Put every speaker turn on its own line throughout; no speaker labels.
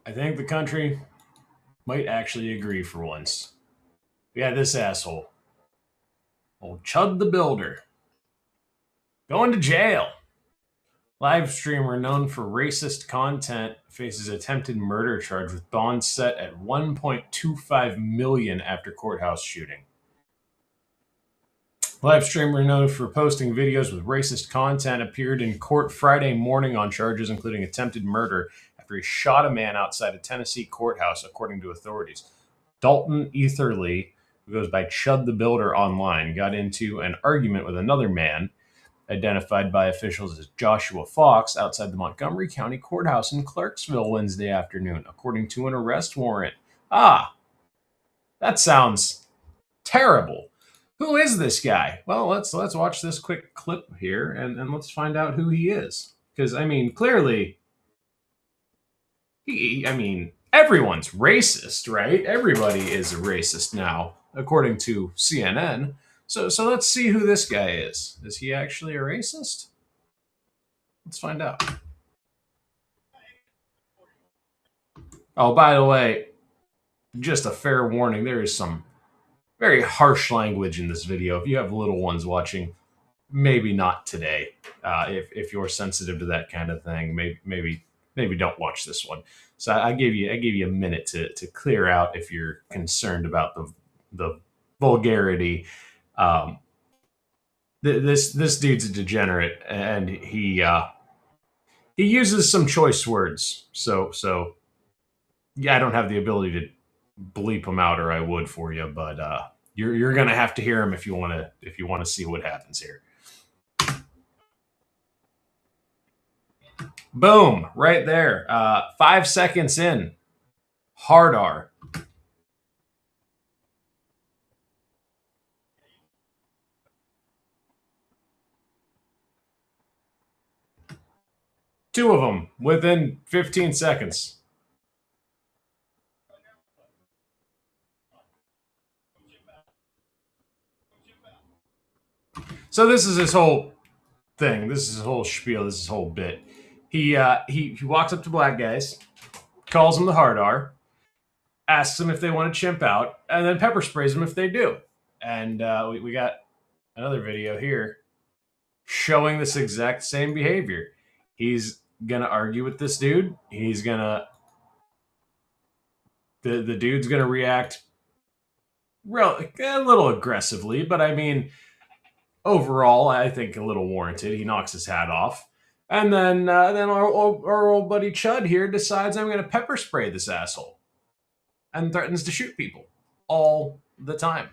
I think the country might actually agree for once. We had this asshole, old Chud the Builder, going to jail. Live streamer known for racist content faces attempted murder charge with bond set at 1.25 million after courthouse shooting. Live streamer known for posting videos with racist content appeared in court Friday morning on charges including attempted murder after he shot a man outside a Tennessee courthouse, according to authorities. Dalton Etherly, who goes by Chud the Builder online, got into an argument with another man, identified by officials as Joshua Fox, outside the Montgomery County Courthouse in Clarksville Wednesday afternoon, according to an arrest warrant. Ah, that sounds terrible. Who is this guy? Well, let's watch this quick clip here and let's find out who he is. Because, I mean, clearly, everyone's racist, right? Everybody is a racist now, according to CNN. So let's see who this guy is. Is he actually a racist? Let's find out. Oh, by the way, just a fair warning, there is some very harsh language in this video. If you have little ones watching, maybe not today. If you're sensitive to that kind of thing, maybe don't watch this one. So I gave you a minute to clear out if you're concerned about the vulgarity. This dude's a degenerate, and he uses some choice words. So yeah, I don't have the ability to bleep him out, or I would for you, but you're gonna have to hear him if you want to see what happens here. Boom, right there. 5 seconds in, hard R. Two of them within 15 seconds. So this is his whole thing. This is his whole spiel. This is his whole bit. He walks up to black guys, calls them the hard R, asks them if they want to chimp out, and then pepper sprays them if they do. And we got another video here showing this exact same behavior. He's gonna argue with this dude. He's gonna the dude's gonna react a little aggressively, but I mean, overall, I think a little warranted. He knocks his hat off. And then our old buddy Chud here decides I'm going to pepper spray this asshole and threatens to shoot people all the time.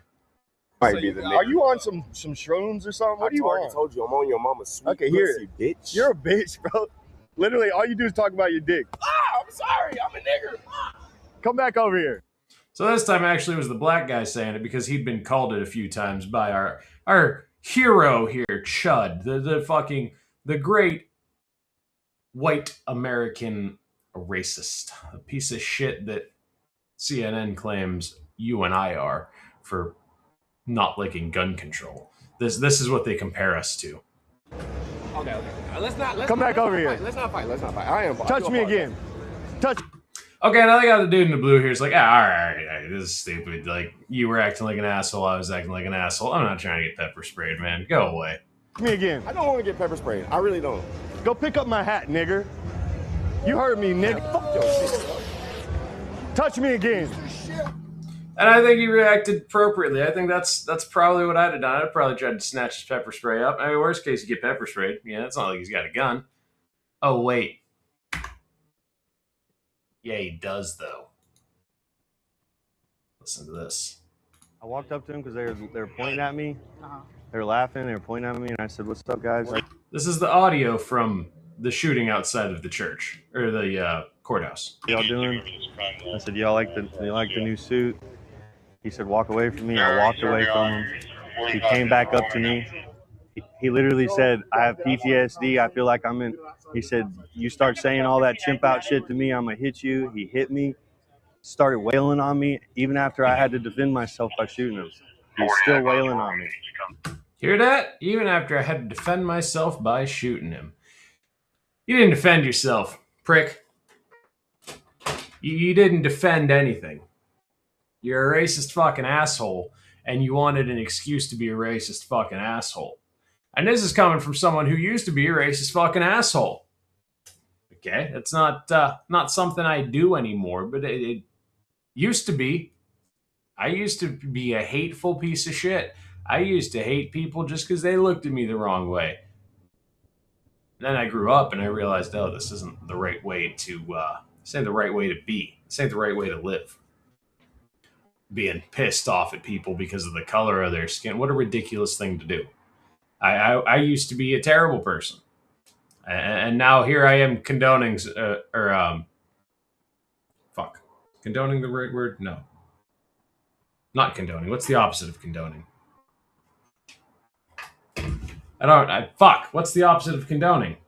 Might be the are you on some shrooms or something? What are you on?
I told you I'm on your mama's sweet
pussy,
bitch.
You're a bitch, bro. Literally, all you do is talk about your dick.
Ah, I'm sorry. I'm a nigger.
Come back over here.
So this time actually was the black guy saying it because he'd been called it a few times by our hero here, Chud, the great white American racist, a piece of shit that CNN claims you and I are for not liking gun control. This is what they compare us to.
Okay. Let's
come back over here.
Let's not fight. I am.
Touch me again. Touch.
Okay, now they got the dude in the blue here. It's like, all right, this is stupid. Like, you were acting like an asshole. I was acting like an asshole. I'm not trying to get pepper sprayed, man. Go away.
Touch me again.
I don't want to get pepper sprayed. I really don't.
Go pick up my hat, nigger. You heard me, nigga.
Fuck your shit.
Touch me again.
And I think he reacted appropriately. I think that's probably what I'd have done. I'd probably tried to snatch his pepper spray up. I mean, worst case, you get pepper sprayed. Yeah, it's not like he's got a gun. Oh, wait. Yeah, he does, though. Listen to this.
I walked up to him because they were pointing at me. They were laughing. They were pointing at me, and I said, "What's up, guys?"
This is the audio from the shooting outside of the church or the courthouse.
What y'all doing? I said, "Y'all like the new suit?" He said, "Walk away from me." I walked away from him. He came back up to me. He literally said, "I have PTSD. I feel like I'm in." He said, "You start saying all that chimp out shit to me, I'm gonna hit you." He hit me, started wailing on me, even after I had to defend myself by shooting him. He's still wailing on me.
Hear that? Even after I had to defend myself by shooting him. You didn't defend yourself, prick. You didn't defend anything. You're a racist fucking asshole, and you wanted an excuse to be a racist fucking asshole. And this is coming from someone who used to be a racist fucking asshole. Okay, it's not something I do anymore, but it used to be. I used to be a hateful piece of shit. I used to hate people just because they looked at me the wrong way. Then I grew up and I realized, oh, this isn't the right way to. This ain't the right way to be. This ain't the right way to live. Being pissed off at people because of the color of their skin. What a ridiculous thing to do. I used to be a terrible person, and now here I am condoning fuck, condoning the right word? No, not condoning. What's the opposite of condoning? Fuck. What's the opposite of condoning?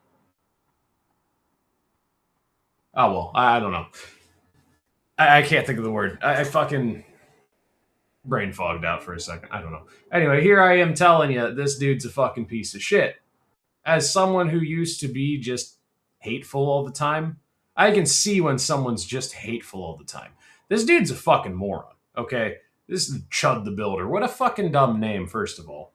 Oh well, I don't know. I can't think of the word. I fucking brain fogged out for a second. I don't know. Anyway, here I am telling you this dude's a fucking piece of shit. As someone who used to be just hateful all the time, I can see when someone's just hateful all the time. This dude's a fucking moron, okay? This is Chud the Builder. What a fucking dumb name, first of all.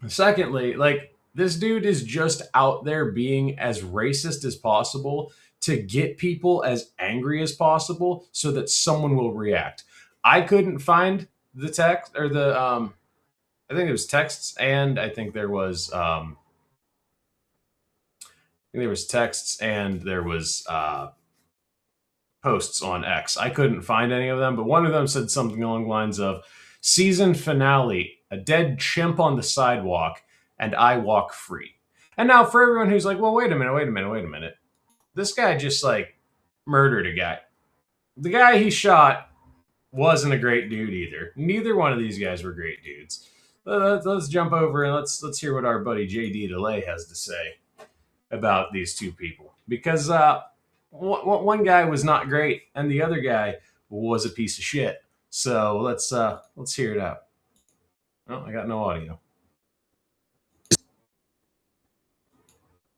Secondly, like, this dude is just out there being as racist as possible to get people as angry as possible so that someone will react. I couldn't find the text or the I think it was texts, and I think there was texts and there was posts on X. I couldn't find any of them, but one of them said something along the lines of season finale, a dead chimp on the sidewalk, and I walk free. And now for everyone who's like, well, wait a minute. This guy just like murdered a guy. The guy he shot wasn't a great dude either. Neither one of these guys were great dudes. Let's jump over and let's hear what our buddy JD DeLay has to say about these two people, because one guy was not great and the other guy was a piece of shit. So let's hear it out. Oh, I got no audio.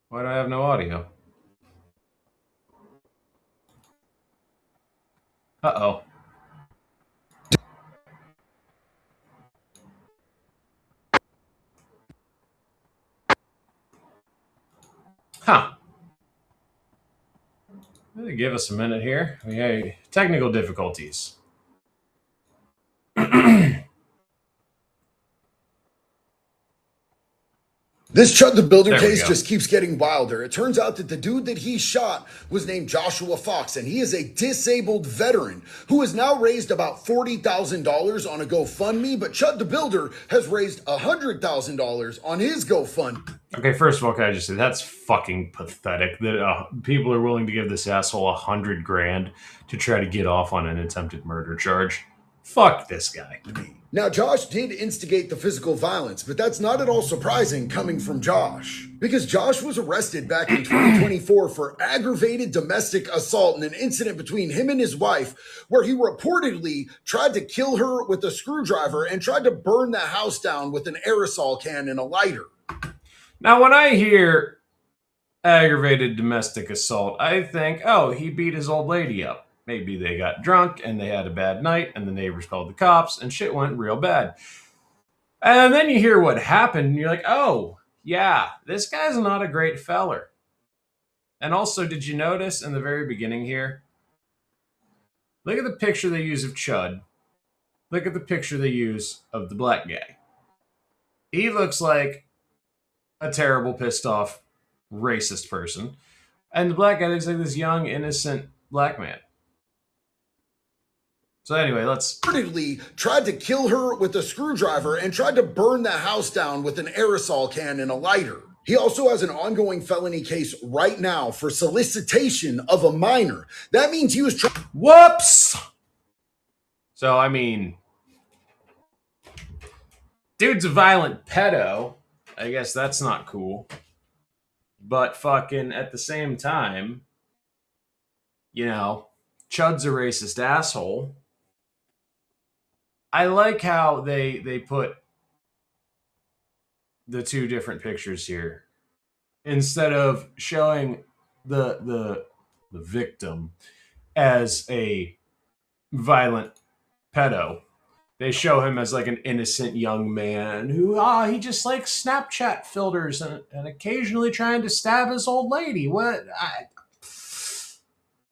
Why do I have no audio? Uh-oh. Huh. Give us a minute here. We have technical difficulties.
This Chud the Builder
There we
case
go.
just keeps getting wilder. It turns out that the dude that he shot was named Joshua Fox, and he is a disabled veteran who has now raised about $40,000 on a GoFundMe, but Chud the Builder has raised $100,000 on his GoFundMe.
Okay, first of all, can I just say that's fucking pathetic that people are willing to give this asshole $100,000 to try to get off on an attempted murder charge. Fuck this guy.
Now, Josh did instigate the physical violence, but that's not at all surprising coming from Josh. Because Josh was arrested back in 2024 for aggravated domestic assault in an incident between him and his wife, where he reportedly tried to kill her with a screwdriver and tried to burn the house down with an aerosol can and a lighter.
Now, when I hear aggravated domestic assault, I think, oh, he beat his old lady up. Maybe they got drunk and they had a bad night and the neighbors called the cops and shit went real bad. And then you hear what happened and you're like, oh, yeah, this guy's not a great feller. And also, did you notice in the very beginning here? Look at the picture they use of Chud. Look at the picture they use of the black guy. He looks like a terrible, pissed off, racist person. And the black guy looks like this young, innocent black man. So anyway, let's...
Reportedly tried to kill her with a screwdriver and tried to burn the house down with an aerosol can and a lighter. He also has an ongoing felony case right now for solicitation of a minor. That means he was trying...
Whoops! So, I mean... dude's a violent pedo. I guess that's not cool. But fucking at the same time, you know, Chud's a racist asshole. I like how they put the two different pictures here. Instead of showing the victim as a violent pedo. They show him as like an innocent young man who, he just likes Snapchat filters and occasionally trying to stab his old lady. What?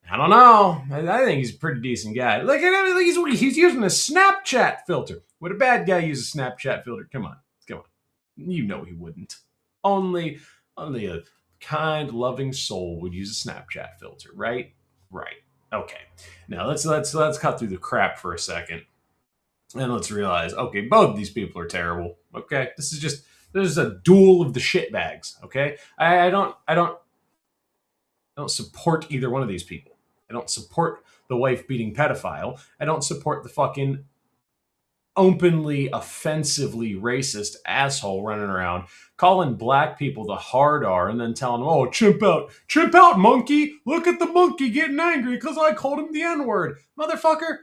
I don't know. I think he's a pretty decent guy. Like, he's using a Snapchat filter. Would a bad guy use a Snapchat filter? Come on. You know he wouldn't. Only a kind, loving soul would use a Snapchat filter, right? Right. Okay. Now let's cut through the crap for a second. And let's realize, okay, both of these people are terrible. Okay, this is a duel of the shitbags. Okay, I don't support either one of these people. I don't support the wife beating pedophile. I don't support the fucking openly offensively racist asshole running around calling black people the hard R and then telling them, "Oh, chimp out, monkey! Look at the monkey getting angry because I called him the N-word, motherfucker!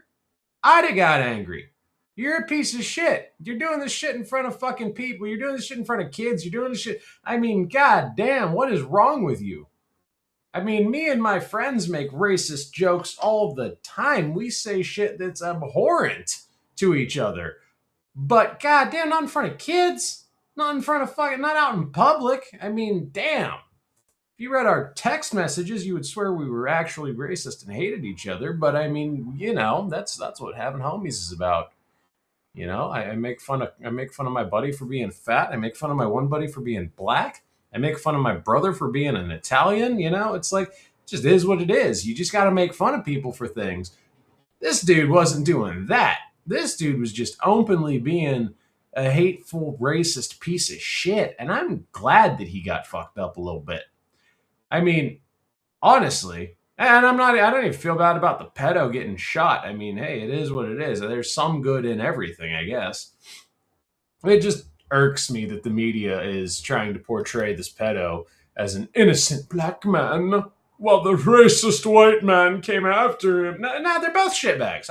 I'd have got angry." You're a piece of shit. You're doing this shit in front of fucking people. You're doing this shit in front of kids. You're doing this shit. I mean, god damn, what is wrong with you? I mean, me and my friends make racist jokes all the time. We say shit that's abhorrent to each other. But god damn, not in front of kids. Not in front of not out in public. I mean, damn. If you read our text messages, you would swear we were actually racist and hated each other. But I mean, that's what having homies is about. I make fun of my buddy for being fat. I make fun of my one buddy for being black. I make fun of my brother for being an Italian. It's like, it just is what it is. You just got to make fun of people for things. This dude wasn't doing that. This dude was just openly being a hateful, racist piece of shit. And I'm glad that he got fucked up a little bit. I mean, honestly, and I don't even feel bad about the pedo getting shot. I mean, hey, it is what it is. There's some good in everything, I guess. It just irks me that the media is trying to portray this pedo as an innocent black man while the racist white man came after him. Nah, they're both shitbags.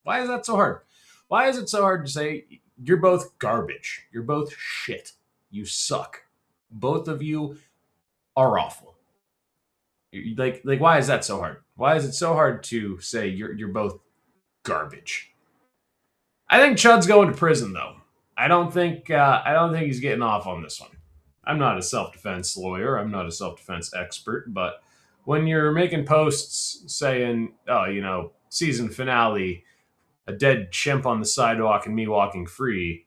Why is that so hard? Why is it so hard to say you're both garbage? You're both shit. You suck. Both of you are awful. Like, why is that so hard? Why is it so hard to say you're both garbage? I think Chud's going to prison, though. I don't think he's getting off on this one. I'm not a self-defense lawyer. I'm not a self-defense expert, but when you're making posts saying, "Oh, season finale, a dead chimp on the sidewalk and me walking free,"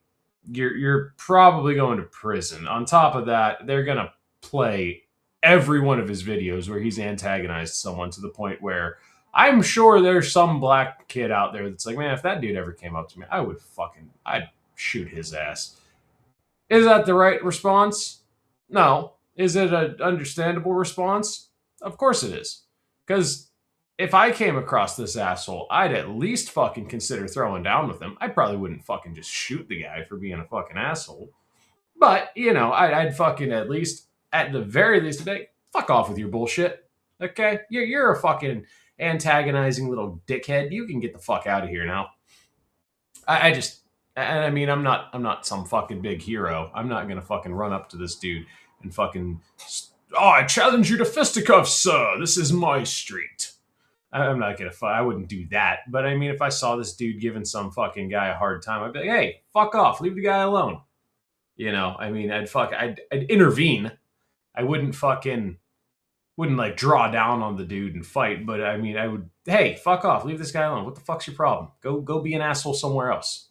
you're probably going to prison. On top of that, they're gonna play every one of his videos where he's antagonized someone to the point where I'm sure there's some black kid out there that's like, man, if that dude ever came up to me, I'd shoot his ass. Is that the right response? No. Is it an understandable response? Of course it is. Because if I came across this asshole, I'd at least fucking consider throwing down with him. I probably wouldn't fucking just shoot the guy for being a fucking asshole. But, I'd fucking at the very least, fuck off with your bullshit. Okay? You're a fucking antagonizing little dickhead. You can get the fuck out of here now. I'm not some fucking big hero. I'm not gonna fucking run up to this dude and fucking, I challenge you to fisticuffs, sir. This is my street. I'm not gonna I wouldn't do that. But I mean, if I saw this dude giving some fucking guy a hard time, I'd be like, hey, fuck off. Leave the guy alone. I'd intervene. I wouldn't like draw down on the dude and fight, but I mean, I would, hey, fuck off, leave this guy alone. What the fuck's your problem? Go be an asshole somewhere else.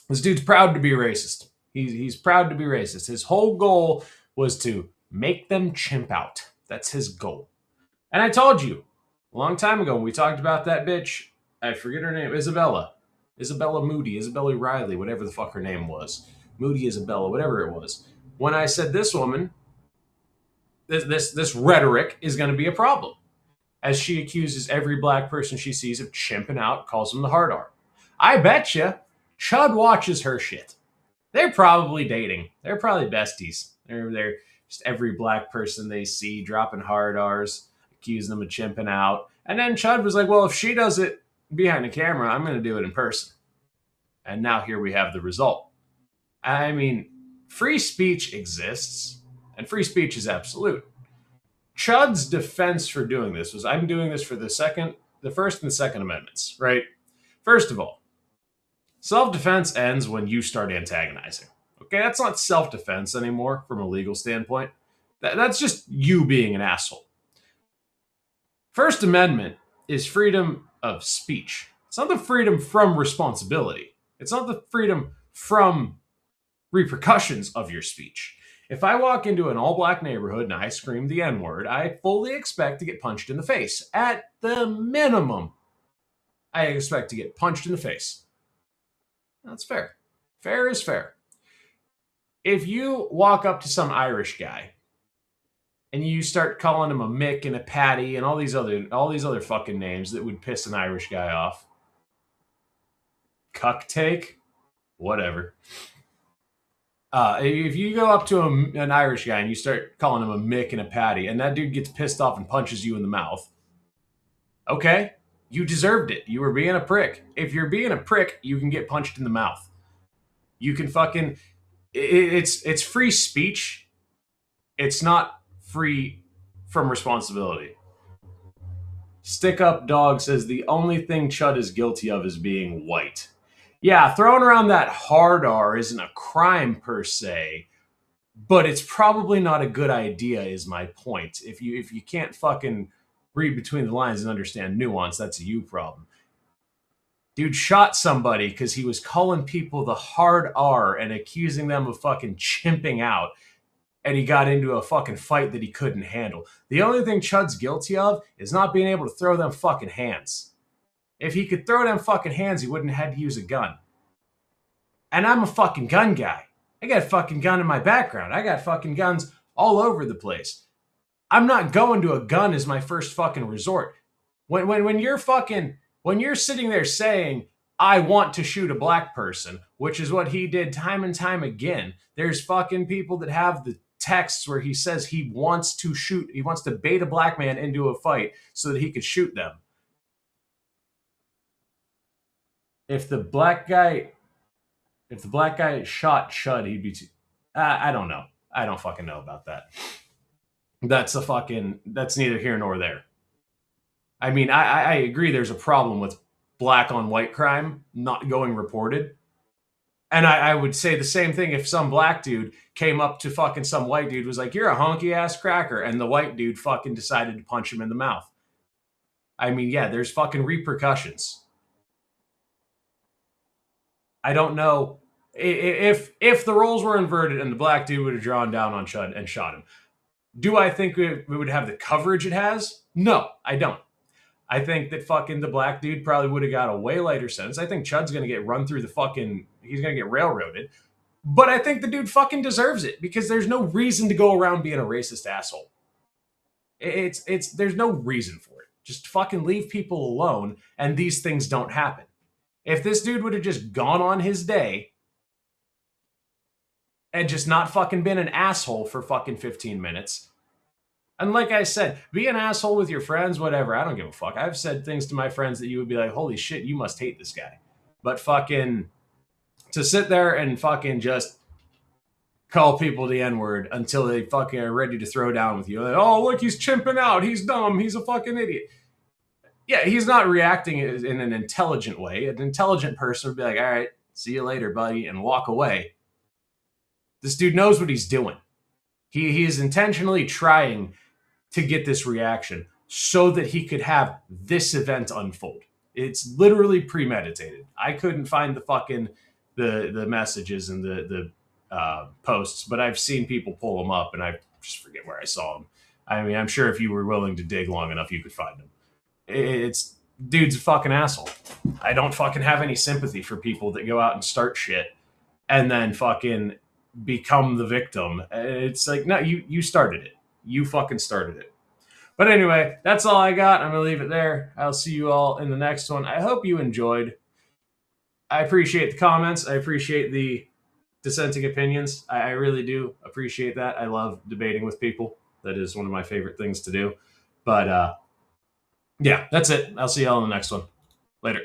This dude's proud to be racist. He's proud to be racist. His whole goal was to make them chimp out. That's his goal. And I told you a long time ago when we talked about that bitch, I forget her name, Isabella Moody, Isabella Riley, whatever the fuck her name was. Moody Isabella, whatever it was. When I said this woman, this rhetoric is going to be a problem, as she accuses every black person she sees of chimping out, calls them the hard R. I bet you Chud watches her shit. They're probably dating. They're probably besties. They're just every black person they see dropping hard R's, accusing them of chimping out. And then Chud was like, well, if she does it behind the camera, I'm going to do it in person. And now here we have the result. I mean, free speech exists, and free speech is absolute. Chud's defense for doing this was, I'm doing this for the First and the Second Amendments, right? First of all, self-defense ends when you start antagonizing. Okay, that's not self-defense anymore from a legal standpoint. That's just you being an asshole. First Amendment is freedom of speech. It's not the freedom from responsibility. It's not the freedom from repercussions of your speech. If I walk into an all-black neighborhood and I scream the N-word, I fully expect to get punched in the face. At the minimum, I expect to get punched in the face. That's fair. Fair is fair. If you walk up to some Irish guy and you start calling him a Mick and a Patty and all these other fucking names that would piss an Irish guy off, cuck take, whatever. If you go up to an Irish guy and you start calling him a Mick and a Patty, and that dude gets pissed off and punches you in the mouth, okay, you deserved it. You were being a prick. If you're being a prick, you can get punched in the mouth. You can fucking... It's free speech. It's not free from responsibility. Stick Up Dog says the only thing Chud is guilty of is being white. Yeah, throwing around that hard R isn't a crime per se, but it's probably not a good idea, is my point. If you can't fucking read between the lines and understand nuance, that's a you problem. Dude shot somebody because he was calling people the hard R and accusing them of fucking chimping out, and he got into a fucking fight that he couldn't handle. The only thing Chud's guilty of is not being able to throw them fucking hands. If he could throw them fucking hands, he wouldn't have had to use a gun. And I'm a fucking gun guy. I got a fucking gun in my background. I got fucking guns all over the place. I'm not going to a gun as my first fucking resort. When you're sitting there saying, I want to shoot a black person, which is what he did time and time again, there's fucking people that have the texts where he says he wants to bait a black man into a fight so that he could shoot them. If the black guy shot Chud, he'd be... I don't know. I don't fucking know about that. That's neither here nor there. I mean, I agree there's a problem with black on white crime not going reported. And I would say the same thing if some black dude came up to fucking some white dude, was like, you're a honky ass cracker, and the white dude fucking decided to punch him in the mouth. I mean, yeah, there's fucking repercussions. I don't know if the roles were inverted and the black dude would have drawn down on Chud and shot him. Do I think we would have the coverage it has? No, I don't. I think that fucking the black dude probably would have got a way lighter sentence. I think Chud's going to get run through he's going to get railroaded. But I think the dude fucking deserves it because there's no reason to go around being a racist asshole. There's no reason for it. Just fucking leave people alone and these things don't happen. If this dude would have just gone on his day and just not fucking been an asshole for fucking 15 minutes. And like I said, be an asshole with your friends, whatever. I don't give a fuck. I've said things to my friends that you would be like, holy shit, you must hate this guy. But fucking to sit there and fucking just call people the N-word until they fucking are ready to throw down with you. Like, oh, look, he's chimping out. He's dumb. He's a fucking idiot. Yeah, he's not reacting in an intelligent way. An intelligent person would be like, all right, see you later, buddy, and walk away. This dude knows what he's doing. He is intentionally trying to get this reaction so that he could have this event unfold. It's literally premeditated. I couldn't find the fucking the messages and the posts, but I've seen people pull them up, and I just forget where I saw them. I mean, I'm sure if you were willing to dig long enough, you could find them. Dude's a fucking asshole. I don't fucking have any sympathy for people that go out and start shit and then fucking become the victim. It's like, no, you started it. You fucking started it. But anyway, that's all I got. I'm going to leave it there. I'll see you all in the next one. I hope you enjoyed. I appreciate the comments. I appreciate the dissenting opinions. I really do appreciate that. I love debating with people. That is one of my favorite things to do. But, yeah, that's it. I'll see y'all in the next one. Later.